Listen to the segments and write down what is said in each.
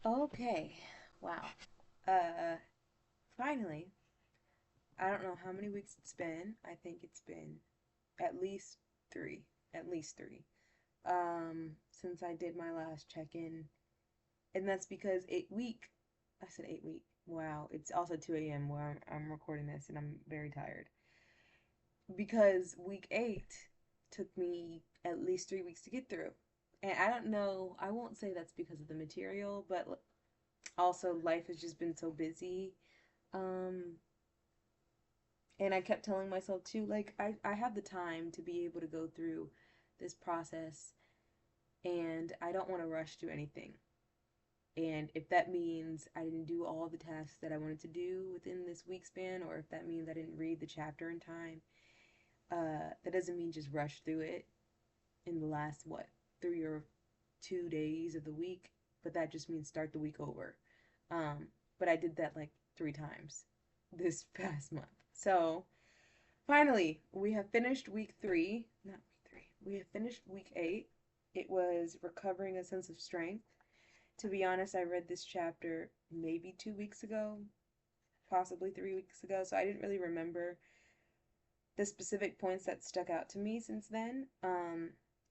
Okay. Wow. Uh, Finally, I don't know how many weeks it's been. I think it's been at least three. At least three. Since I did my last check-in. And that's because 8 week. I said 8 week. Wow. It's also 2 a.m. where I'm recording this and I'm very tired. Because week 8 took me at least 3 weeks to get through. And I don't know, I won't say that's because of the material, but also life has just been so busy. Um, and I kept telling myself too, like, I have the time to be able to go through this process and I don't want to rush through anything. And if that means I didn't do all the tasks that I wanted to do within this week span, or if that means I didn't read the chapter in time, that doesn't mean just rush through it in the last, what, 3 or 2 days of the week, but that just means start the week over. Um, but I did that like 3 times this past month. So finally, we have finished week three. Not week three. We have finished week 8. It was recovering a sense of strength. To be honest, I read this chapter maybe 2 weeks ago, possibly 3 weeks ago, so I didn't really remember the specific points that stuck out to me since then.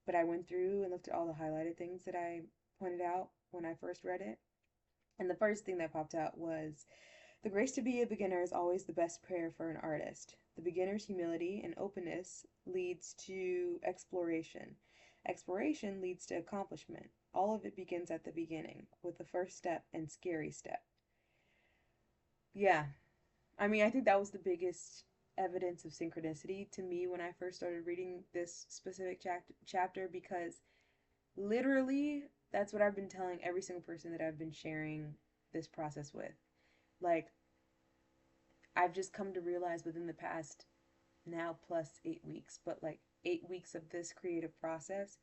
But I went through and looked at all the highlighted things that I pointed out when I first read it. And the first thing that popped out was the grace to be a beginner is always the best prayer for an artist. The beginner's humility and openness leads to exploration. Exploration leads to accomplishment. All of it begins at the beginning, with the first step and scary step. Yeah, I mean, I think that was the biggest evidence of synchronicity to me when I first started reading this specific chapter because literally that's what I've been telling every single person that I've been sharing this process with. Like, I've just come to realize within the past now plus 8 weeks, but like 8 weeks of this creative process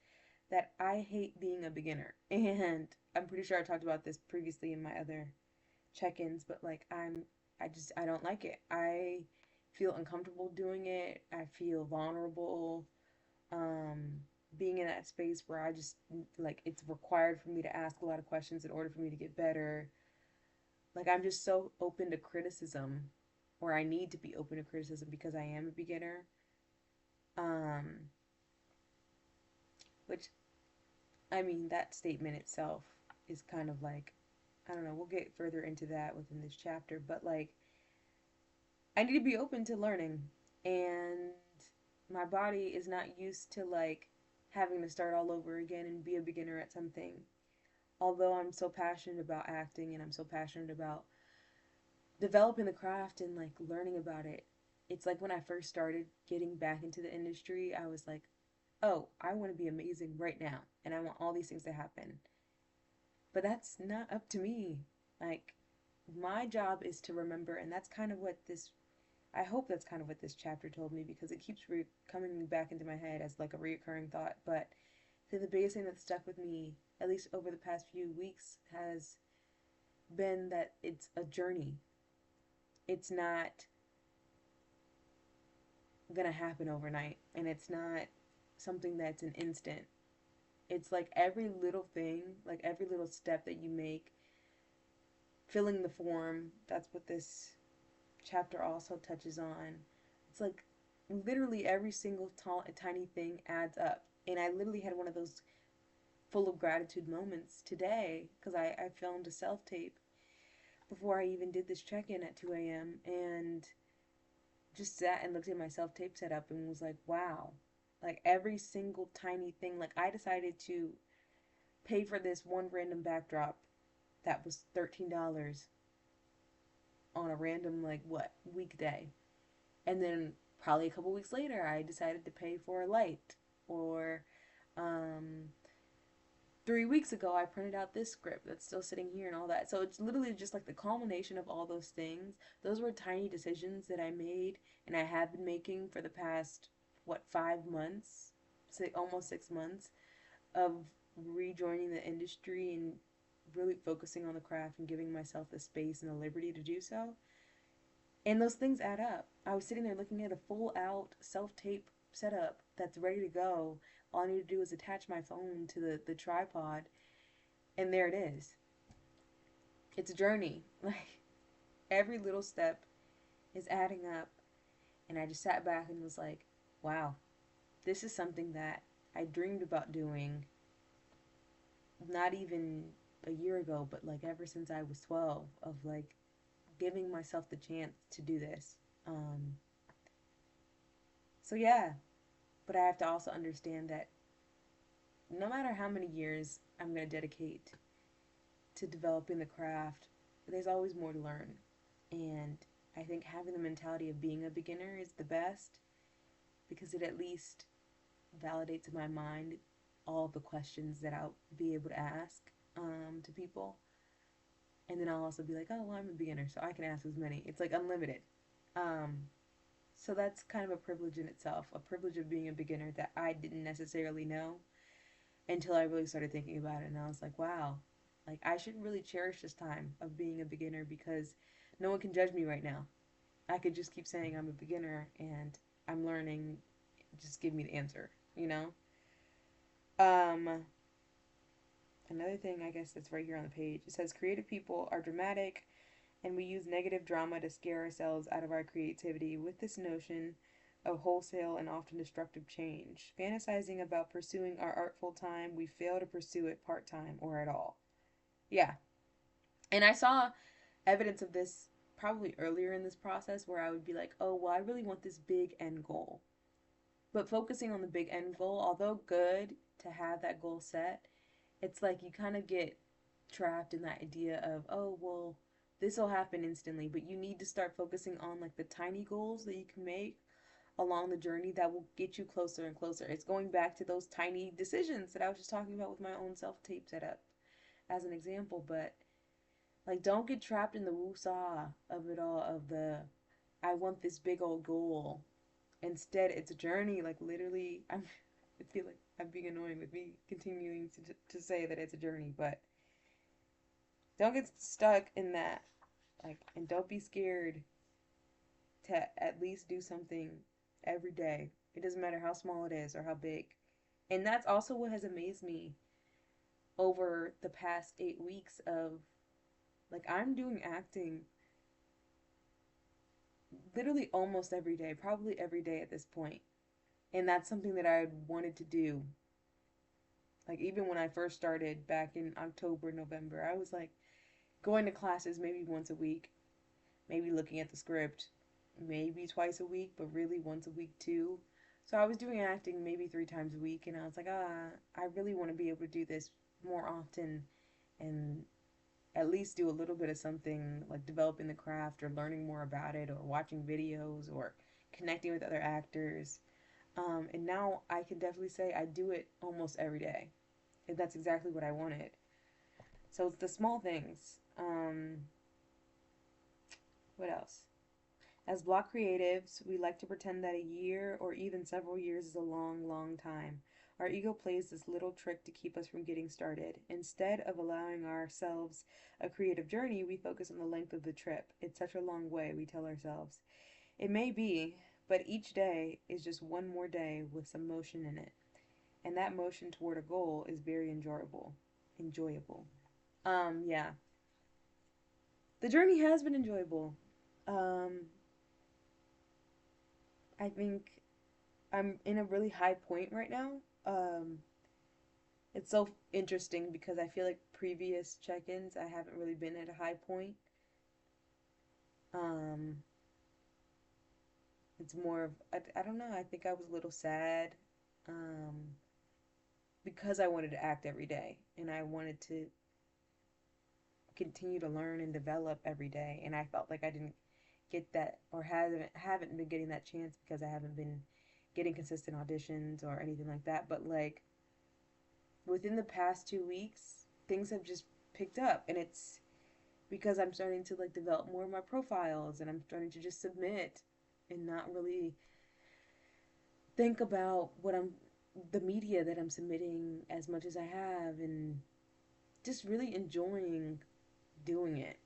that I hate being a beginner. And I'm pretty sure I talked about this previously in my other check-ins, but like I don't like it. I feel uncomfortable doing it. I feel vulnerable. Um, Being in that space where I just like it's required for me to ask a lot of questions in order for me to get better. Like I'm just so open to criticism, or I need to be open to criticism because I am a beginner. Um, which I mean that statement itself is kind of like I don't know. We'll get further into that within this chapter, but like I need to be open to learning, and my body is not used to like having to start all over again and be a beginner at something. Although I'm so passionate about acting and I'm so passionate about developing the craft and like learning about it, it's like when I first started getting back into the industry, I was like, oh, I want to be amazing right now and I want all these things to happen. But that's not up to me. Like, my job is to remember, and that's kind of what this I hope that's kind of what this chapter told me because it keeps coming back into my head as like a reoccurring thought. But the biggest thing that stuck with me, at least over the past few weeks, has been that it's a journey. It's not gonna happen overnight, and it's not something that's an instant. It's like every little thing, like every little step that you make, filling the form. That's what this chapter also touches on. It's like literally every single tiny thing adds up. And I literally had one of those full of gratitude moments today because I filmed a self tape before I even did this check in at 2 a.m. and just sat and looked at my self tape setup and was like, wow. Like every single tiny thing. Like I decided to pay for this one random backdrop that was $13 on a random, like, what, weekday. And then probably a couple weeks later, I decided to pay for a light. Or 3 weeks ago, I printed out this script that's still sitting here and all that. So it's literally just like the culmination of all those things. Those were tiny decisions that I made and I have been making for the past, what, 5 months? Say almost 6 months of rejoining the industry and really focusing on the craft and giving myself the space and the liberty to do so. And those things add up. I was sitting there looking at a full out self tape setup that's ready to go. All I need to do is attach my phone to the tripod, and there it is. it's a journey. Like every little step is adding up. And I just sat back and was like, wow, this is something that I dreamed about doing not even a year ago, but like ever since I was 12, of like giving myself the chance to do this. Um, so yeah, but I have to also understand that no matter how many years I'm going to dedicate to developing the craft, there's always more to learn. And I think having the mentality of being a beginner is the best because it at least validates in my mind all the questions that I'll be able to ask to people. And then I'll also be like, oh, well, I'm a beginner, so I can ask as many. It's like unlimited. Um, so that's kind of a privilege in itself, a privilege of being a beginner that I didn't necessarily know until I really started thinking about it. And I was like, wow, like I should really cherish this time of being a beginner because no one can judge me right now. I could just keep saying I'm a beginner and I'm learning. Just give me the answer, you know? Um, Another thing, I guess, that's right here on the page. It says creative people are dramatic and we use negative drama to scare ourselves out of our creativity with this notion of wholesale and often destructive change. Fantasizing about pursuing our art full time, we fail to pursue it part time or at all. Yeah. And I saw evidence of this probably earlier in this process where I would be like, oh, well, I really want this big end goal. But focusing on the big end goal, although good to have that goal set, it's like you kind of get trapped in that idea of, oh, well, this will happen instantly, but you need to start focusing on like the tiny goals that you can make along the journey that will get you closer and closer. It's going back to those tiny decisions that I was just talking about with my own self tape setup as an example, but like don't get trapped in the woo-saw of it all of the I want this big old goal. Instead, it's a journey. Like literally, I feel like I'm being annoying with me continuing to say that it's a journey, but don't get stuck in that. Like, and don't be scared to at least do something every day. It doesn't matter how small it is or how big. And that's also what has amazed me over the past 8 weeks of like I'm doing acting literally almost every day, probably every day at this point. And that's something that I wanted to do. Like even when I first started back in October, November, I was like going to classes maybe once a week, maybe looking at the script, maybe twice a week, but really once a week too. So I was doing acting maybe 3 times a week, and I was like, I really want to be able to do this more often and at least do a little bit of something like developing the craft or learning more about it or watching videos or connecting with other actors. And now I can definitely say I do it almost every day. And that's exactly what I wanted. So it's the small things. What else? As block creatives, we like to pretend that a year or even several years is a long, long time. Our ego plays this little trick to keep us from getting started. Instead of allowing ourselves a creative journey, we focus on the length of the trip. It's such a long way, we tell ourselves. It may be, but each day is just one more day with some motion in it. And that motion toward a goal is very enjoyable. Enjoyable. Yeah. The journey has been enjoyable. Um, I think I'm in a really high point right now. Um, it's so interesting because I feel like previous check-ins I haven't really been at a high point. Um, it's more of I don't know. I think I was a little sad um, because I wanted to act every day and I wanted to continue to learn and develop every day, and I felt like I didn't get that or haven't been getting that chance because I haven't been getting consistent auditions or anything like that. But like within the past 2 weeks, things have just picked up, and it's because I'm starting to like develop more of my profiles, and I'm starting to just submit and not really think about what I'm the media that I'm submitting as much as I have, and just really enjoying doing it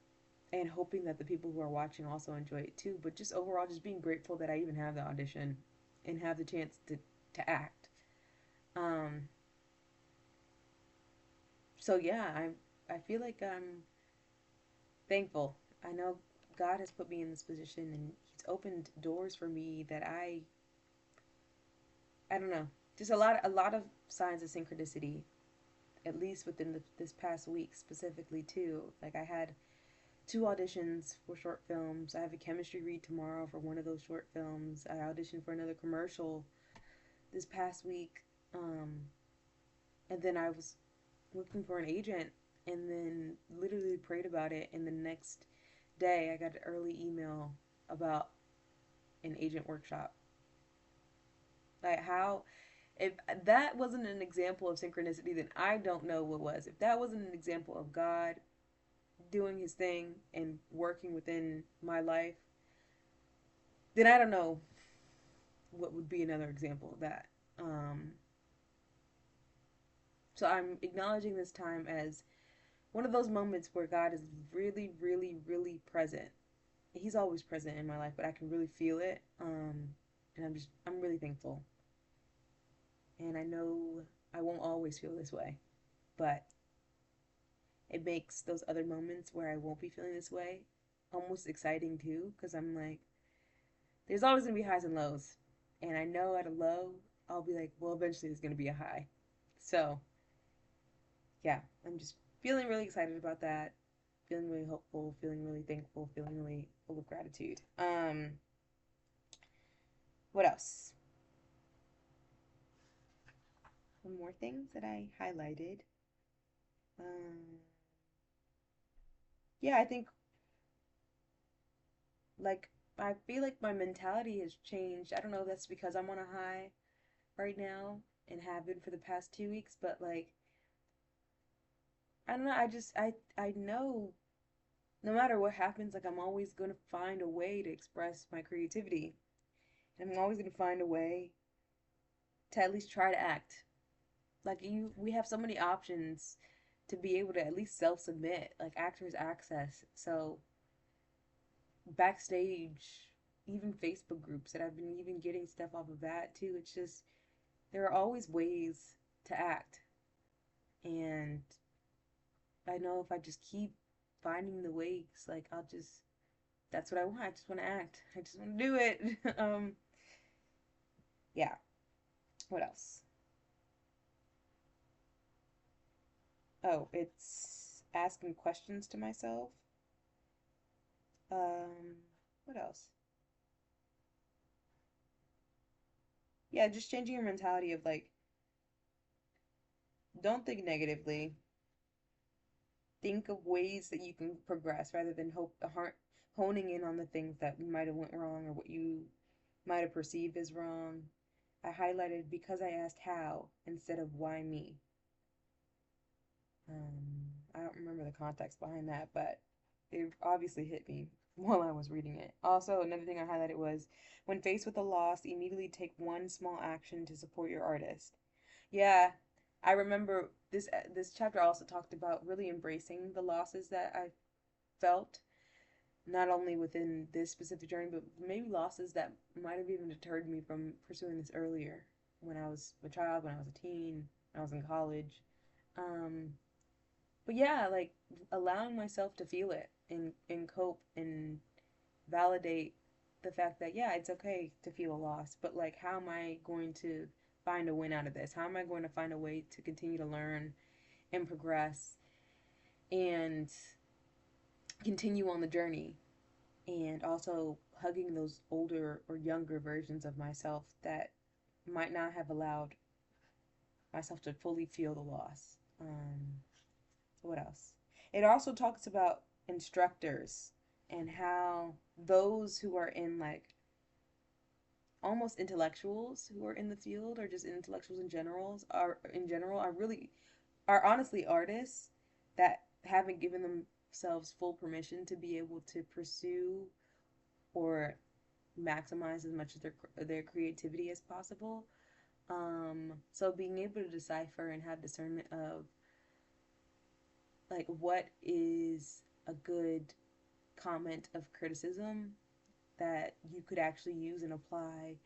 and hoping that the people who are watching also enjoy it too. But just overall, just being grateful that I even have the audition and have the chance to act. Um, so yeah, I feel like I'm thankful. I know God has put me in this position and He's opened doors for me that I don't know. Just a lot of signs of synchronicity, at least within this past week specifically too. Like I had two auditions for short films. I have a chemistry read tomorrow for one of those short films. I auditioned for another commercial this past week. Um, and then I was looking for an agent and then literally prayed about it. And the next day, I got an early email about an agent workshop. Like, how, if that wasn't an example of synchronicity, then I don't know what was. If that wasn't an example of God doing his thing and working within my life, then I don't know what would be another example of that. Um, so I'm acknowledging this time as one of those moments where God is really, really, really present. He's always present in my life, but I can really feel it. And I'm really thankful. And I know I won't always feel this way, but it makes those other moments where I won't be feeling this way almost exciting too, because I'm like, there's always gonna be highs and lows. And I know at a low, I'll be like, well, eventually there's gonna be a high. So, yeah, I'm just feeling really excited about that, feeling really hopeful, feeling really thankful, feeling really full of gratitude. What else? One more things that I highlighted. Um, yeah, I think like I feel like my mentality has changed. I don't know if that's because I'm on a high right now and have been for the past 2 weeks, but like I don't know, I know no matter what happens, like I'm always gonna find a way to express my creativity. And I'm always gonna find a way to at least try to act. Like we have so many options to be able to at least self-submit, like actors access. So backstage, even Facebook groups that I've been even getting stuff off of that too. It's just there are always ways to act. And I know if I just keep finding the ways, like I'll just that's what I want. I just want to act. I just want to do it. Yeah. What else? Oh, it's asking questions to myself. Um, what else? Yeah, just changing your mentality of like, don't think negatively. Think of ways that you can progress rather than honing in on the things that might have went wrong or what you might have perceived as wrong. I highlighted because I asked how instead of why me. I don't remember the context behind that, but it obviously hit me while I was reading it. Also, another thing I highlighted was when faced with a loss, immediately take one small action to support your artist. Yeah, I remember this chapter also talked about really embracing the losses that I felt, not only within this specific journey, but maybe losses that might have even deterred me from pursuing this earlier when I was a child, when I was a teen, when I was in college. Um, but yeah, like allowing myself to feel it and cope and validate the fact that yeah, it's okay to feel a loss, but like how am I going to find a win out of this? How am I going to find a way to continue to learn and progress and continue on the journey? And also hugging those older or younger versions of myself that might not have allowed myself to fully feel the loss. What else? It also talks about instructors and how those who are in like almost intellectuals who are in the field or just intellectuals in general are really are honestly artists that haven't given themselves full permission to be able to pursue or maximize as much of their creativity as possible. So being able to decipher and have discernment of like what is a good comment of criticism that you could actually use and apply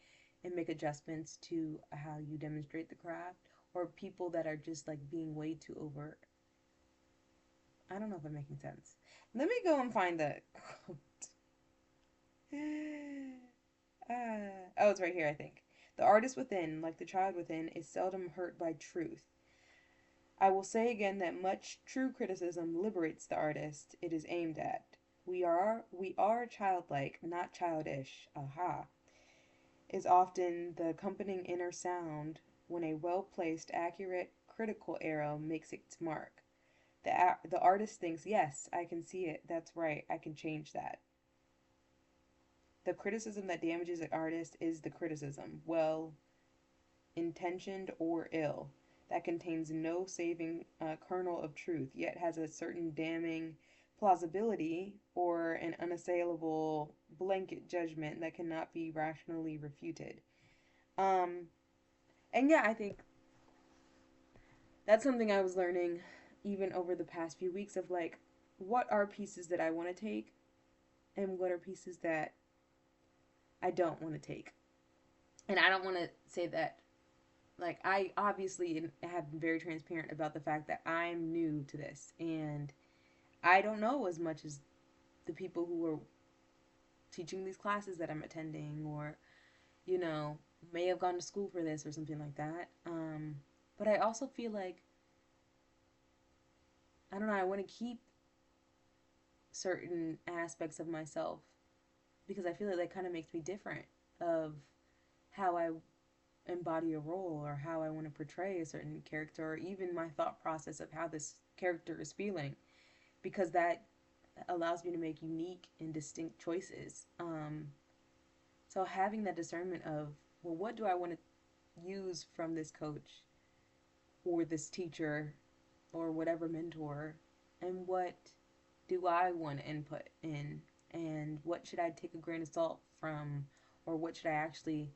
and make adjustments to how you demonstrate the craft, or people that are just like being way too overt I don't know if I'm making sense. Let me go and find the quote. Oh, it's right here, I think. The artist within, like the child within, is seldom hurt by truth. I will say again that much true criticism liberates the artist it is aimed at. We are childlike, not childish. Aha. Is often the accompanying inner sound when a well placed, accurate, critical arrow makes its mark. The artist thinks, yes, I can see it. That's right. I can change that. The criticism that damages an artist is the criticism, well intentioned or ill, that contains no saving kernel of truth, yet has a certain damning plausibility or an unassailable blanket judgment that cannot be rationally refuted. Um, and yeah, I think that's something I was learning even over the past few weeks of like, what are pieces that I want to take and what are pieces that I don't want to take. And I don't want to say that, like, I obviously have been very transparent about the fact that I'm new to this and I don't know as much as the people who are teaching these classes that I'm attending or, you know, may have gone to school for this or something like that. But I also feel like, I don't know, I want to keep certain aspects of myself because I feel like that kind of makes me different of how I embody a role or how I want to portray a certain character or even my thought process of how this character is feeling because that allows me to make unique and distinct choices. So having that discernment of, well, what do I want to use from this coach or this teacher or whatever mentor, and what do I want to input in, and what should I take a grain of salt from, or what should I actually.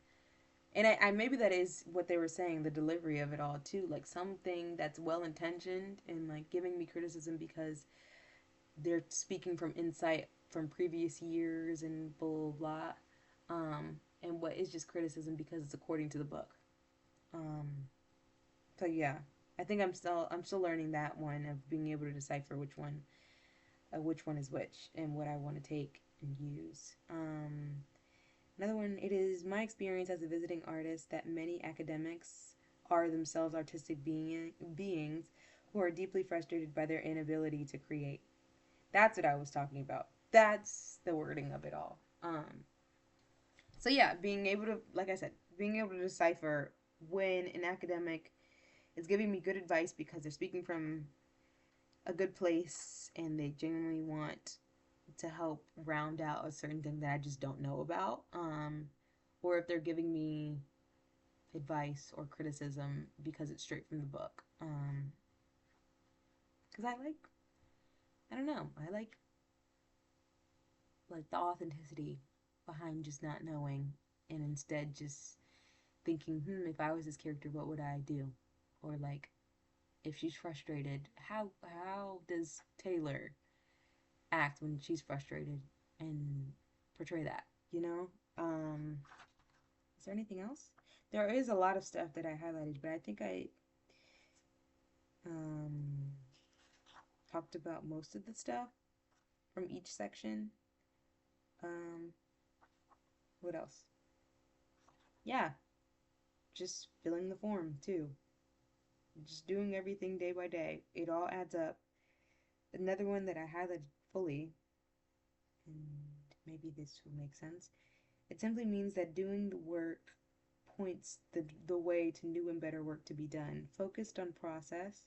And I maybe that is what they were saying, the delivery of it all too, like something that's well intentioned and like giving me criticism because they're speaking from insight from previous years and blah blah blah. And what is just criticism because it's according to the book. Um, so yeah, I think I'm still learning that one of being able to decipher which one is which and what I want to take and use. Another one, it is my experience as a visiting artist that many academics are themselves artistic beings who are deeply frustrated by their inability to create. That's what I was talking about. That's the wording of it all. So yeah, being able to, like I said, being able to decipher when an academic is giving me good advice because they're speaking from a good place and they genuinely want to help round out a certain thing that I just don't know about. Or if they're giving me advice or criticism because it's straight from the book. Because I don't know, I like the authenticity behind just not knowing and instead just thinking, if I was this character, what would I do? Or like, if she's frustrated, how does Taylor act when she's frustrated and portray that, you know? Is there anything else? There is a lot of stuff that I highlighted, but I think I um, talked about most of the stuff from each section. Um, what else? Yeah, just filling the form too. Just doing everything day by day. It all adds up. Another one that I highlighted fully, and maybe this will make sense. It simply means that doing the work points the way to new and better work to be done. Focused on process,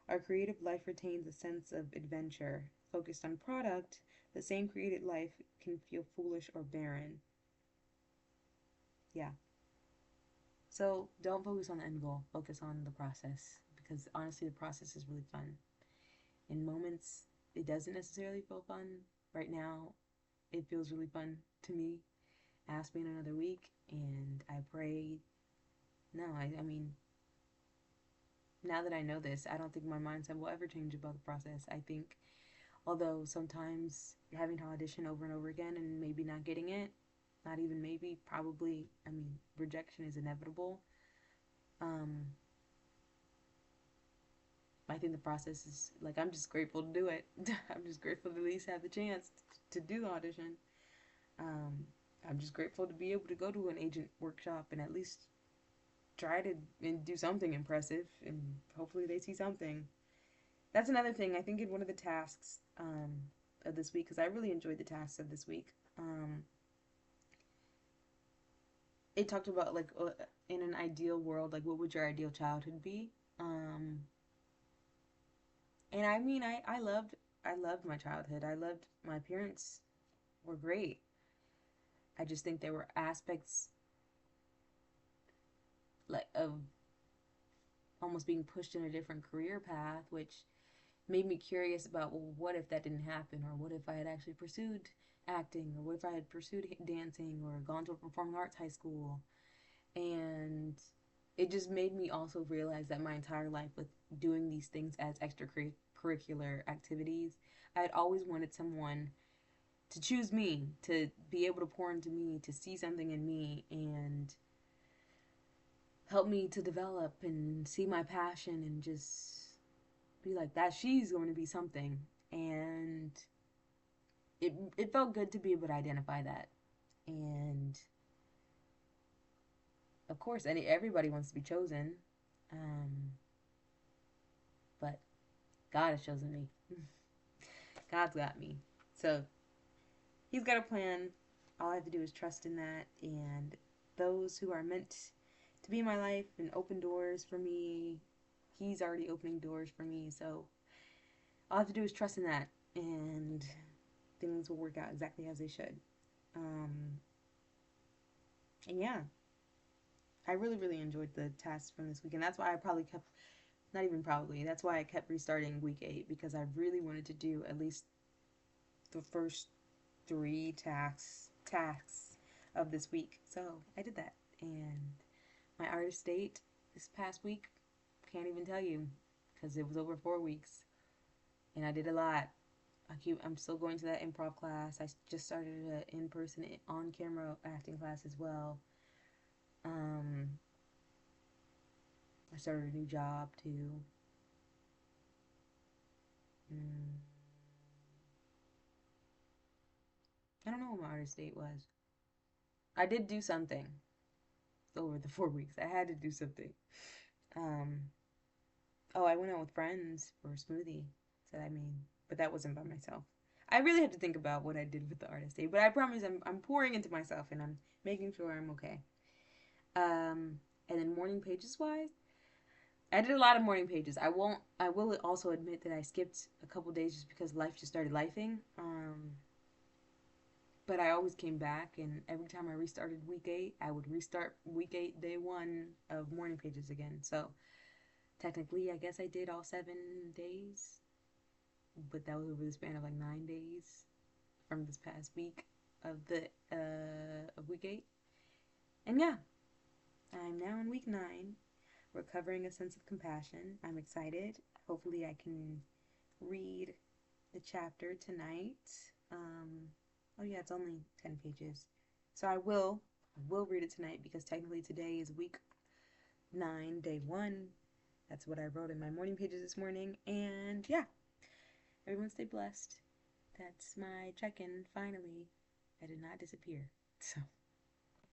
our creative life retains a sense of adventure. Focused on product, the same created life can feel foolish or barren. Yeah. So don't focus on the end goal, focus on the process because honestly, the process is really fun. In moments, it doesn't necessarily feel fun. Right now, it feels really fun to me. Ask me in another week, and I pray. No, I mean, now that I know this, I don't think my mindset will ever change about the process. I think, although sometimes having to audition over and over again and maybe not getting it, not even maybe, probably, I mean, rejection is inevitable. Um, I think the process is like I'm just grateful to do it. I'm just grateful to at least have the chance to do the audition. Um, I'm just grateful to be able to go to an agent workshop and at least try to and do something impressive, and hopefully they see something. That's another thing. I think in one of the tasks of this week, because I really enjoyed the tasks of this week. It talked about like in an ideal world, like what would your ideal childhood be? Um, and I mean, I loved my childhood. I loved my parents were great. I just think there were aspects like of almost being pushed in a different career path, which made me curious about, well, what if that didn't happen, or what if I had actually pursued acting, or what if I had pursued dancing, or gone to a performing arts high school. And it just made me also realize that my entire life, with doing these things as extracurricular activities, I had always wanted someone to choose me, to be able to pour into me, to see something in me, and help me to develop and see my passion, and just be like, that she's going to be something. And it felt good to be able to identify that. And of course, everybody wants to be chosen, um, but God has chosen me. God's got me. So He's got a plan. All I have to do is trust in that. And those who are meant to be in my life and open doors for me, He's already opening doors for me. So all I have to do is trust in that. And things will work out exactly as they should. Um, and yeah, I really, really enjoyed the tasks from this week. And that's why I probably kept, not even probably, that's why I kept restarting week 8, because I really wanted to do at least the first 3 tasks of this week. So I did that. And my artist date this past week, can't even tell you, because it was over 4 weeks. And I did a lot. I'm still going to that improv class. I just started an in-person, on-camera acting class as well. I started a new job too. Mm, I don't know what my artist date was. I did do something over the 4 weeks. I had to do something. Um, oh, I went out with friends for a smoothie. So I mean, but that wasn't by myself. I really had to think about what I did with the artist day, but I promise I'm pouring into myself and I'm making sure I'm okay. And then morning pages wise, I did a lot of morning pages. I will also admit that I skipped a couple days just because life just started lifing. But I always came back, and every time I restarted week 8, I would restart week 8, day 1 of morning pages again. So technically, I guess I did all 7 days, but that was over the span of like 9 days from this past week of the of week 8. And yeah, I'm now in week 9, recovering a sense of compassion. I'm excited. Hopefully, I can read the chapter tonight. Oh yeah, it's only 10 pages. So I will read it tonight, because technically today is week 9, day 1. That's what I wrote in my morning pages this morning. And yeah, everyone stay blessed. That's my check-in, finally. I did not disappear. So